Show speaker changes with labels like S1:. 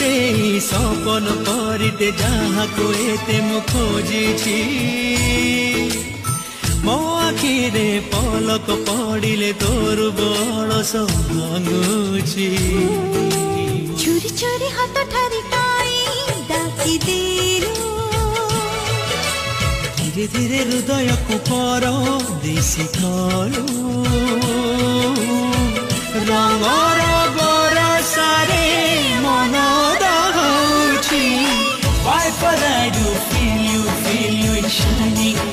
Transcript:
S1: सेई सपन परिते जहाँको एते मु खोजिछि मो आखिरे पलक पड़िले तोर बरस भांगुछि
S2: चोरी चोरी हाथ ठारी काई डाकी दिलु
S1: धीरे धीरे हृदय को पर देसी कलु रंगर बरसारे मन दहउछि Why for I do feel you it's shining